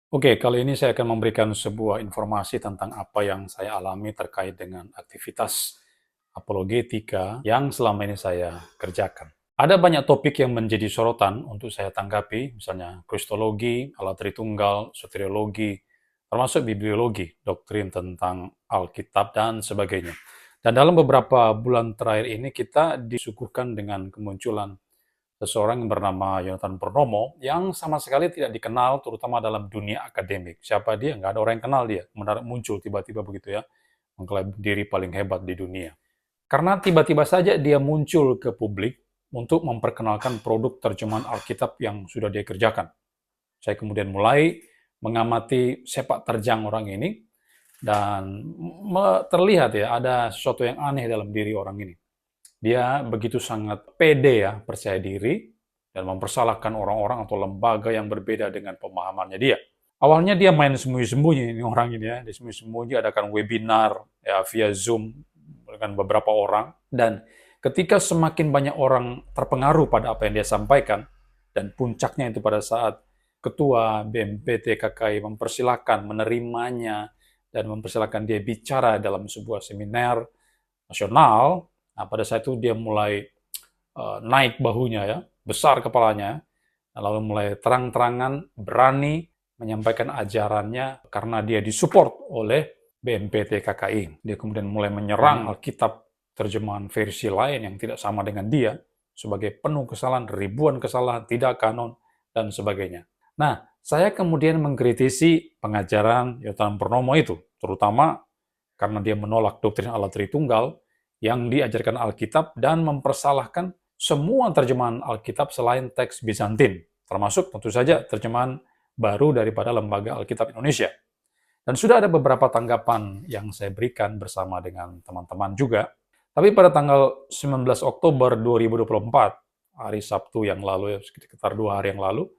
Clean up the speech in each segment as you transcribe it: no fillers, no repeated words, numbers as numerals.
Oke, kali ini saya akan memberikan sebuah informasi tentang apa yang saya alami terkait dengan aktivitas apologetika yang selama ini saya kerjakan. Ada banyak topik yang menjadi sorotan untuk saya tanggapi, misalnya kristologi, alat Tritunggal, soteriologi, termasuk bibliologi, doktrin tentang Alkitab, dan sebagainya. Dan dalam beberapa bulan terakhir ini kita disuguhkan dengan kemunculan seseorang yang bernama Yonatan Purnomo yang sama sekali tidak dikenal terutama dalam dunia akademik. Siapa dia? Nggak ada orang yang kenal dia. Mendadak muncul tiba-tiba begitu ya, mengklaim diri paling hebat di dunia. Karena tiba-tiba saja dia muncul ke publik untuk memperkenalkan produk terjemahan Alkitab yang sudah dia kerjakan. Saya kemudian mulai mengamati sepak terjang orang ini dan terlihat ya ada sesuatu yang aneh dalam diri orang ini. Dia begitu sangat pede ya, percaya diri, dan mempersalahkan orang-orang atau lembaga yang berbeda dengan pemahamannya dia. Awalnya dia main sembunyi-sembunyi ini orang ini ya, dia sembunyi-sembunyi adakan webinar ya via Zoom dengan beberapa orang, dan ketika semakin banyak orang terpengaruh pada apa yang dia sampaikan, dan puncaknya itu pada saat ketua BMPT KKI mempersilahkan menerimanya dan mempersilahkan dia bicara dalam sebuah seminar nasional. Nah, pada saat itu dia mulai naik bahunya ya, besar kepalanya, lalu mulai terang-terangan berani menyampaikan ajarannya karena dia disupport oleh BMPT KKI. Dia kemudian mulai menyerang Alkitab terjemahan versi lain yang tidak sama dengan dia sebagai penuh kesalahan, ribuan kesalahan, tidak kanon, dan sebagainya. Nah, saya kemudian mengkritisi pengajaran Yohanan Purnomo itu, terutama karena dia menolak doktrin Allah Tritunggal yang diajarkan Alkitab dan mempersalahkan semua terjemahan Alkitab selain teks Bizantin, termasuk tentu saja terjemahan baru daripada Lembaga Alkitab Indonesia. Dan sudah ada beberapa tanggapan yang saya berikan bersama dengan teman-teman juga. Tapi pada tanggal 19 Oktober 2024, hari Sabtu yang lalu, sekitar 2 hari yang lalu,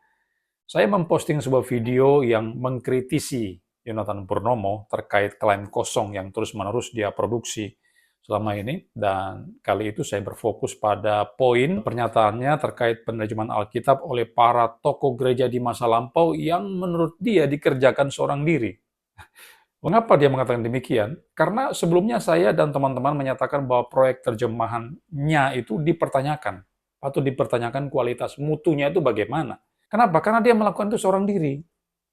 saya memposting sebuah video yang mengkritisi Yonatan Purnomo terkait klaim kosong yang terus-menerus dia produksi selama ini, dan kali itu saya berfokus pada poin pernyataannya terkait penerjemahan Alkitab oleh para tokoh gereja di masa lampau yang menurut dia dikerjakan seorang diri. Mengapa dia mengatakan demikian? Karena sebelumnya saya dan teman-teman menyatakan bahwa proyek terjemahannya itu dipertanyakan, atau dipertanyakan kualitas mutunya itu bagaimana. Kenapa? Karena dia melakukan itu seorang diri.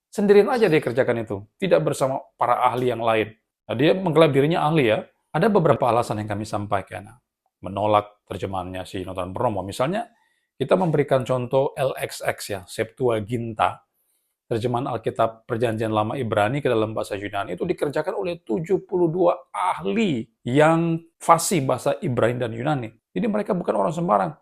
Sendirian aja dia kerjakan itu, tidak bersama para ahli yang lain. Nah, dia mengklaim dirinya ahli ya. Ada beberapa alasan yang kami sampaikan. Menolak terjemahannya si Yonatan Purnomo. Misalnya, kita memberikan contoh LXX ya, Septuaginta, terjemahan Alkitab Perjanjian Lama Ibrani ke dalam bahasa Yunani itu dikerjakan oleh 72 ahli yang fasih bahasa Ibrani dan Yunani. Jadi mereka bukan orang sembarang.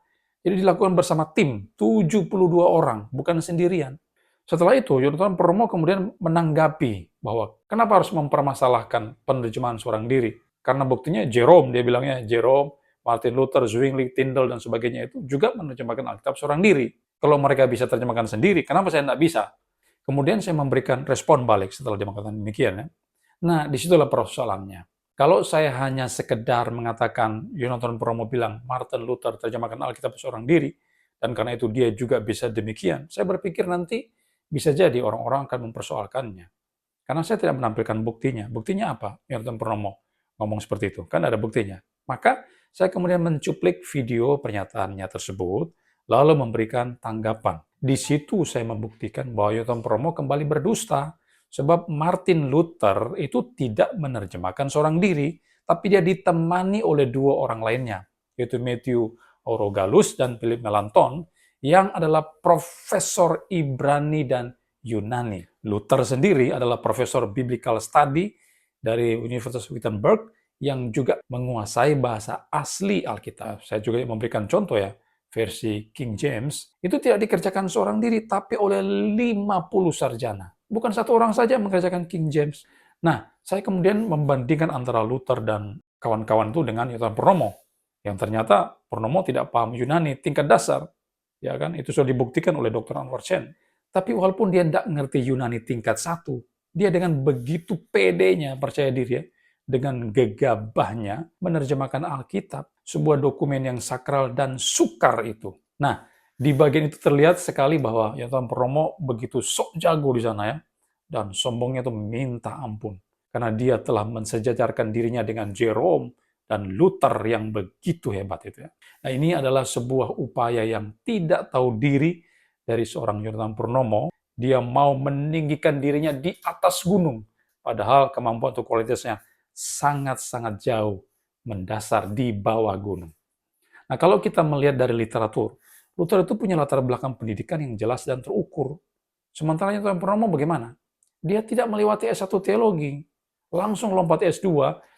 Jadi dilakukan bersama tim, 72 orang, bukan sendirian. Setelah itu, Yonatan Purnomo kemudian menanggapi bahwa kenapa harus mempermasalahkan penerjemahan seorang diri. Karena buktinya Jerome, dia bilangnya Jerome, Martin Luther, Zwingli, Tyndale, dan sebagainya itu juga menerjemahkan Alkitab seorang diri. Kalau mereka bisa terjemahkan sendiri, kenapa saya tidak bisa? Kemudian saya memberikan respon balik setelah dia mengatakan demikian. Ya. Nah, disitulah persoalannya. Kalau saya hanya sekedar mengatakan, Yonatan Purnomo bilang, Martin Luther terjemahkan Alkitab seorang diri, dan karena itu dia juga bisa demikian, saya berpikir nanti bisa jadi orang-orang akan mempersoalkannya. Karena saya tidak menampilkan buktinya. Buktinya apa? Yonatan Purnomo ngomong seperti itu. Kan ada buktinya. Maka saya kemudian mencuplik video pernyataannya tersebut, lalu memberikan tanggapan. Di situ saya membuktikan bahwa Yonatan Purnomo kembali berdusta, sebab Martin Luther itu tidak menerjemahkan seorang diri, tapi dia ditemani oleh dua orang lainnya, yaitu Matthew Aurogalus dan Philip Melanchthon, yang adalah profesor Ibrani dan Yunani. Luther sendiri adalah profesor Biblical Study dari Universitas Wittenberg yang juga menguasai bahasa asli Alkitab. Saya juga memberikan contoh ya, versi King James, itu tidak dikerjakan seorang diri, tapi oleh 50 sarjana. Bukan satu orang saja mengerjakan King James. Nah, saya kemudian membandingkan antara Luther dan kawan-kawan itu dengan Yonatan Purnomo, yang ternyata Purnomo tidak paham Yunani tingkat dasar. Ya kan, itu sudah dibuktikan oleh Dr. Anwar Chen. Tapi walaupun dia tidak ngerti Yunani tingkat 1, dia dengan begitu pedenya, percaya diri ya, dengan gegabahnya menerjemahkan Alkitab, sebuah dokumen yang sakral dan sukar itu. Nah, di bagian itu terlihat sekali bahwa Yonatan Purnomo begitu sok jago di sana ya, dan sombongnya itu minta ampun. Karena dia telah mensejajarkan dirinya dengan Jerome dan Luther yang begitu hebat itu ya. Nah, ini adalah sebuah upaya yang tidak tahu diri dari seorang Yonatan Purnomo. Dia mau meninggikan dirinya di atas gunung, padahal kemampuan atau kualitasnya sangat-sangat jauh mendasar di bawah gunung. Nah, kalau kita melihat dari literatur, Luther itu punya latar belakang pendidikan yang jelas dan terukur. Sementara Yonatan Purnomo bagaimana? Dia tidak melewati S1 teologi, langsung lompat S2,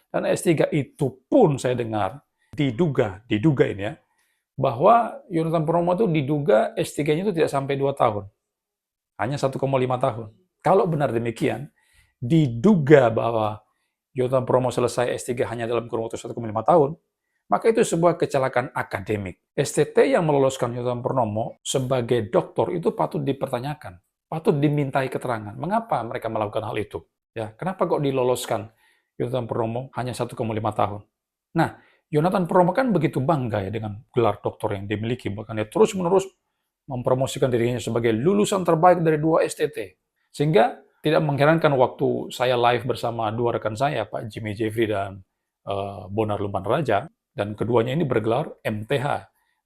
dan S3 itu pun saya dengar, diduga ini ya, bahwa Yonatan Purnomo itu diduga S3-nya itu tidak sampai 2 tahun. Hanya 1,5 tahun. Kalau benar demikian, diduga bahwa Yonatan Purnomo selesai S3 hanya dalam kurun waktu 1,5 tahun, maka itu sebuah kecelakaan akademik. STT yang meloloskan Yonatan Purnomo sebagai doktor itu patut dipertanyakan, patut dimintai keterangan. Mengapa mereka melakukan hal itu? Ya, kenapa kok diloloskan Yonatan Purnomo hanya 1,5 tahun? Nah, Yonatan Purnomo kan begitu bangga ya dengan gelar doktor yang dimiliki, bahkan dia terus-menerus mempromosikan dirinya sebagai lulusan terbaik dari 2 STT. Sehingga tidak mengherankan waktu saya live bersama 2 rekan saya, Pak Jimmy Jeffrey dan Bonar Lumpan Raja, dan keduanya ini bergelar MTH,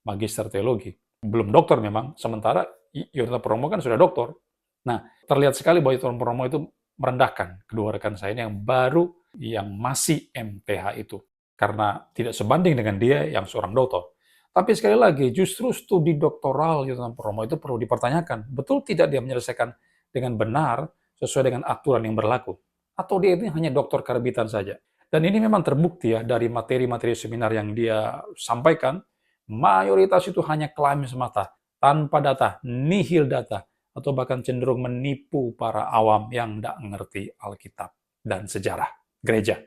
Magister Teologi. Belum doktor memang, sementara Yonatan Purnomo kan sudah doktor. Nah, terlihat sekali bahwa Yonatan Purnomo itu merendahkan kedua rekan saya ini yang baru, yang masih MTH itu. Karena tidak sebanding dengan dia yang seorang doktor. Tapi sekali lagi, justru studi doktoral Yonatan Purnomo itu perlu dipertanyakan. Betul tidak dia menyelesaikan dengan benar sesuai dengan aturan yang berlaku? Atau dia ini hanya doktor karbitan saja? Dan ini memang terbukti ya dari materi-materi seminar yang dia sampaikan, mayoritas itu hanya klaim semata, tanpa data, nihil data, atau bahkan cenderung menipu para awam yang tidak mengerti Alkitab dan sejarah gereja.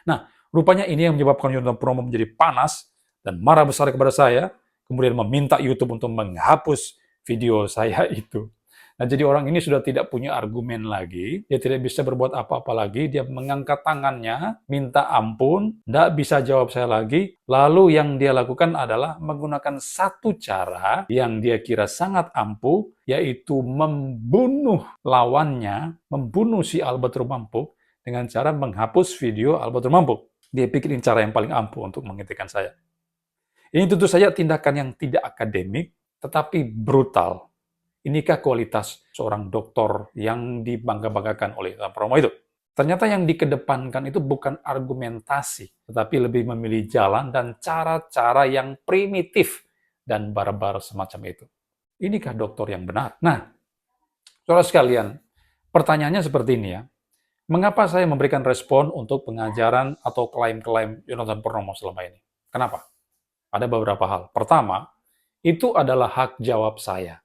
Nah, rupanya ini yang menyebabkan Yonatan Purnomo menjadi panas dan marah besar kepada saya, kemudian meminta YouTube untuk menghapus video saya itu. Nah, jadi orang ini sudah tidak punya argumen lagi, dia tidak bisa berbuat apa-apa lagi, dia mengangkat tangannya, minta ampun, tidak bisa jawab saya lagi, lalu yang dia lakukan adalah menggunakan satu cara yang dia kira sangat ampuh, yaitu membunuh lawannya, membunuh si Albert Rumampuk, dengan cara menghapus video Albert Rumampuk. Dia pikirin cara yang paling ampuh untuk menghentikan saya. Ini tentu saja tindakan yang tidak akademik, tetapi brutal. Inikah kualitas seorang doktor yang dibangga-banggakan oleh Yonatan Purnomo itu? Ternyata yang dikedepankan itu bukan argumentasi, tetapi lebih memilih jalan dan cara-cara yang primitif dan barbar semacam itu. Inikah dokter yang benar? Nah, saudara sekalian, pertanyaannya seperti ini ya. Mengapa saya memberikan respon untuk pengajaran atau klaim-klaim Yonatan Purnomo selama ini? Kenapa? Ada beberapa hal. Pertama, itu adalah hak jawab saya.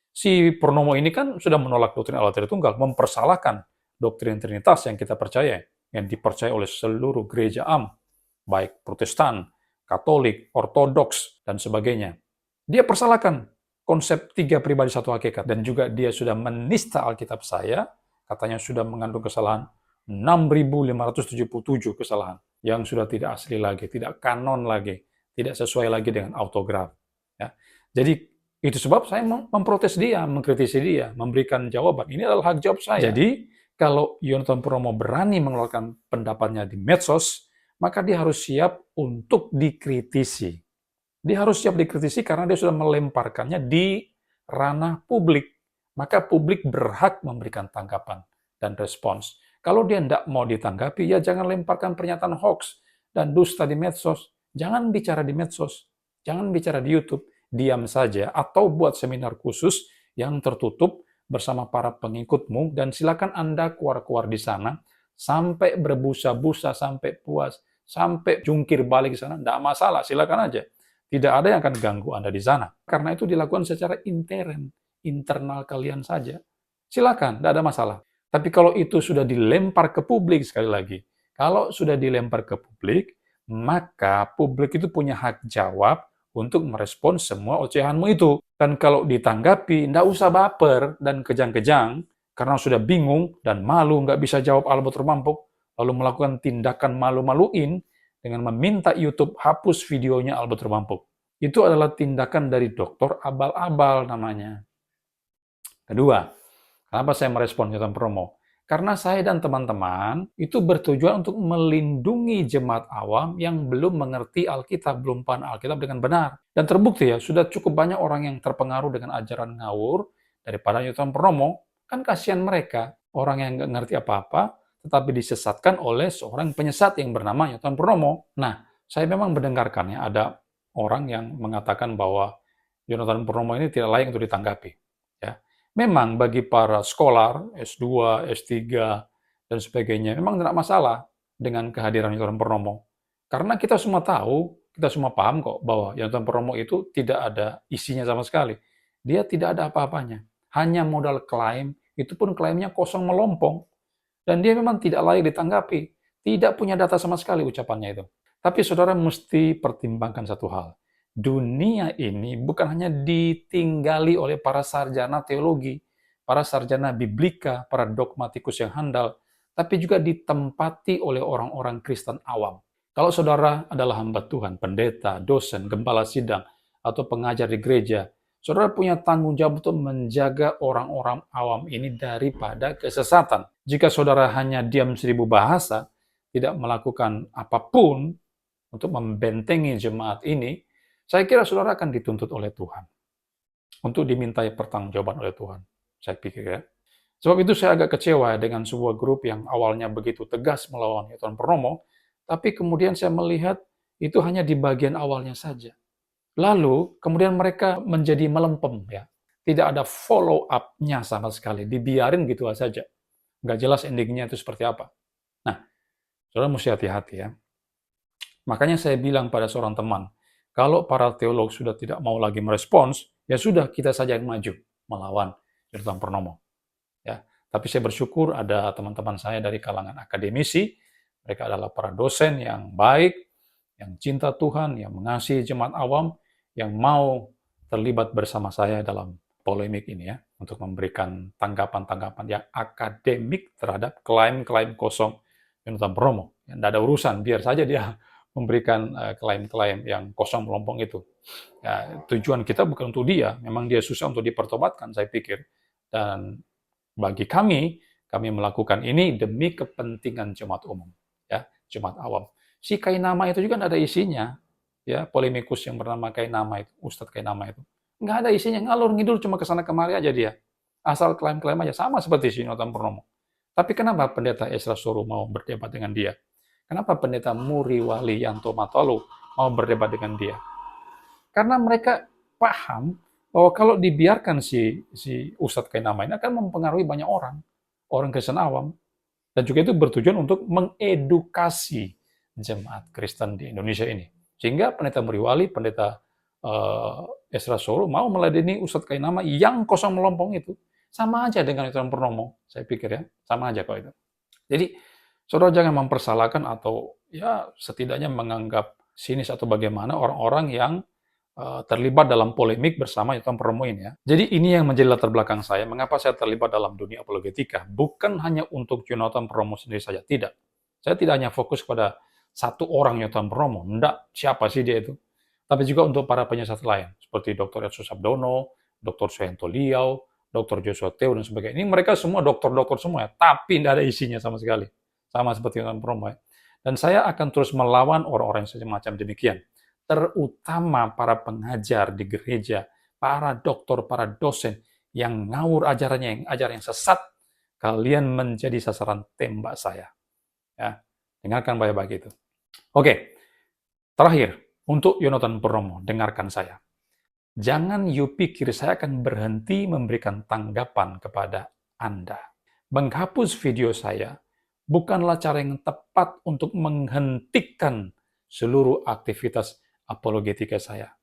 Si Purnomo ini kan sudah menolak doktrin Allah Tritunggal, mempersalahkan doktrin Trinitas yang kita percaya, yang dipercaya oleh seluruh gereja baik Protestan, Katolik, Ortodoks, dan sebagainya. Dia persalahkan konsep 3 pribadi 1 hakikat, dan juga dia sudah menista Alkitab saya, katanya sudah mengandung kesalahan 6.577 kesalahan, yang sudah tidak asli lagi, tidak kanon lagi, tidak sesuai lagi dengan autograf. Ya. Jadi, itu sebab saya memprotes dia, mengkritisi dia, memberikan jawaban. Ini adalah hak jawab saya. Jadi, kalau Yonatan Purnomo berani mengeluarkan pendapatnya di medsos, maka dia harus siap untuk dikritisi. Dia harus siap dikritisi karena dia sudah melemparkannya di ranah publik. Maka publik berhak memberikan tanggapan dan respons. Kalau dia tidak mau ditanggapi, ya jangan lemparkan pernyataan hoax dan dusta di medsos. Jangan bicara di medsos, jangan bicara di YouTube. Diam saja, atau buat seminar khusus yang tertutup bersama para pengikutmu, dan silakan Anda keluar-keluar di sana, sampai berbusa-busa, sampai puas, sampai jungkir balik di sana, tidak masalah, silakan aja. Tidak ada yang akan ganggu Anda di sana. Karena itu dilakukan secara internal kalian saja. Silakan, tidak ada masalah. Tapi kalau itu sudah dilempar ke publik, sekali lagi, kalau sudah dilempar ke publik, maka publik itu punya hak jawab untuk merespon semua ocehanmu itu. Dan kalau ditanggapi, tidak usah baper dan kejang-kejang, karena sudah bingung dan malu, nggak bisa jawab Albert Rumampuk, lalu melakukan tindakan malu-maluin dengan meminta YouTube hapus videonya Albert Rumampuk. Itu adalah tindakan dari dokter abal-abal namanya. Kedua, kenapa saya merespon Yonatan Purnomo? Karena saya dan teman-teman itu bertujuan untuk melindungi jemaat awam yang belum mengerti Alkitab, belum paham Alkitab dengan benar. Dan terbukti ya, sudah cukup banyak orang yang terpengaruh dengan ajaran ngawur daripada Newton Purnomo. Kan kasihan mereka, orang yang nggak ngerti apa-apa, tetapi disesatkan oleh seorang penyesat yang bernama Newton Purnomo. Nah, saya memang mendengarkan ya, ada orang yang mengatakan bahwa Yonatan Purnomo ini tidak layak untuk ditanggapi. Ya. Memang bagi para scholar, S2, S3, dan sebagainya, memang tidak masalah dengan kehadiran Yonatan Purnomo. Karena kita semua tahu, kita semua paham kok bahwa Yonatan Purnomo itu tidak ada isinya sama sekali. Dia tidak ada apa-apanya. Hanya modal klaim, itu pun klaimnya kosong melompong. Dan dia memang tidak layak ditanggapi. Tidak punya data sama sekali ucapannya itu. Tapi saudara mesti pertimbangkan satu hal. Dunia ini bukan hanya ditinggali oleh para sarjana teologi, para sarjana biblika, para dogmatikus yang handal, tapi juga ditempati oleh orang-orang Kristen awam. Kalau saudara adalah hamba Tuhan, pendeta, dosen, gembala sidang, atau pengajar di gereja, saudara punya tanggung jawab untuk menjaga orang-orang awam ini daripada kesesatan. Jika saudara hanya diam 1000 bahasa, tidak melakukan apapun untuk membentengi jemaat ini, saya kira saudara akan dituntut oleh Tuhan. Untuk dimintai pertanggungjawaban oleh Tuhan. Saya pikir ya. Sebab itu saya agak kecewa dengan sebuah grup yang awalnya begitu tegas melawan Newton Purnomo, tapi kemudian saya melihat itu hanya di bagian awalnya saja. Lalu kemudian mereka menjadi melempem ya. Tidak ada follow up-nya sama sekali. Dibiarin gitu saja. Nggak jelas endingnya itu seperti apa. Nah, saudara mesti hati-hati ya. Makanya saya bilang pada seorang teman, kalau para teolog sudah tidak mau lagi merespons, ya sudah kita saja yang maju melawan Newton Purnomo. Ya, tapi saya bersyukur ada teman-teman saya dari kalangan akademisi, mereka adalah para dosen yang baik, yang cinta Tuhan, yang mengasihi jemaat awam, yang mau terlibat bersama saya dalam polemik ini ya, untuk memberikan tanggapan-tanggapan yang akademik terhadap klaim-klaim kosong Newton Purnomo. Tidak ada urusan, biar saja dia memberikan klaim-klaim yang kosong melompong itu. Ya, tujuan kita bukan untuk dia, memang dia susah untuk dipertobatkan, saya pikir. Dan bagi kami melakukan ini demi kepentingan jemaat umum, ya, jemaat awam. Si Kainama itu juga tidak ada isinya, ya, polemikus yang bernama Kainama itu, Ustadz Kainama itu, nggak ada isinya, ngalur ngidul cuma kesana kemari aja dia, asal klaim-klaim aja, sama seperti si Newton Purnomo. Tapi kenapa pendeta Esra Soru mau berdebat dengan dia? Kenapa pendeta Muri Wali Yanto Matolu mau berdebat dengan dia? Karena mereka paham bahwa kalau dibiarkan si Ustadz Kainama ini akan mempengaruhi banyak orang Kristen awam. Dan juga itu bertujuan untuk mengedukasi jemaat Kristen di Indonesia ini. Sehingga pendeta Muri Wali, pendeta Esra Soru mau meladeni Ustadz Kainama yang kosong melompong itu. Sama aja dengan Newton Purnomo, saya pikir ya. Sama aja kok itu. Jadi, saudara jangan mempersalahkan atau ya setidaknya menganggap sinis atau bagaimana orang-orang yang terlibat dalam polemik bersama Newton Purnomo ini ya. Jadi ini yang menjadi latar belakang saya, mengapa saya terlibat dalam dunia apologetika. Bukan hanya untuk Newton Purnomo sendiri saja, tidak. Saya tidak hanya fokus pada satu orang Newton Purnomo, enggak, siapa sih dia itu. Tapi juga untuk para penyesat lain, seperti Dr. Edso Sabdono, Dr. Suhento Liau, Dr. Joshua Teo, dan sebagainya. Ini mereka semua dokter-dokter semua ya, tapi tidak ada isinya sama sekali. Sama seperti Newton Purnomo ya. Dan saya akan terus melawan orang-orang yang semacam demikian. Terutama para pengajar di gereja, para dokter, para dosen yang ngawur ajarannya, yang ajar yang sesat, kalian menjadi sasaran tembak saya. Ya, dengarkan baik-baik itu. Oke, terakhir, untuk Yonatan Purnomo, dengarkan saya. Jangan you pikir saya akan berhenti memberikan tanggapan kepada Anda. Menghapus video saya bukanlah cara yang tepat untuk menghentikan seluruh aktivitas apologetika saya.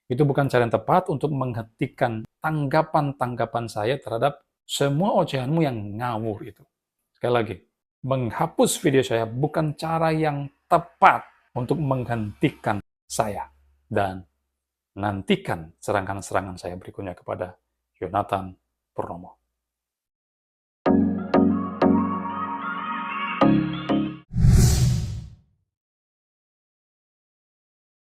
Itu bukan cara yang tepat untuk menghentikan tanggapan-tanggapan saya terhadap semua ocehanmu yang ngawur itu. Sekali lagi, menghapus video saya bukan cara yang tepat untuk menghentikan saya. Dan nantikan serangan-serangan saya berikutnya kepada Yonatan Purnomo.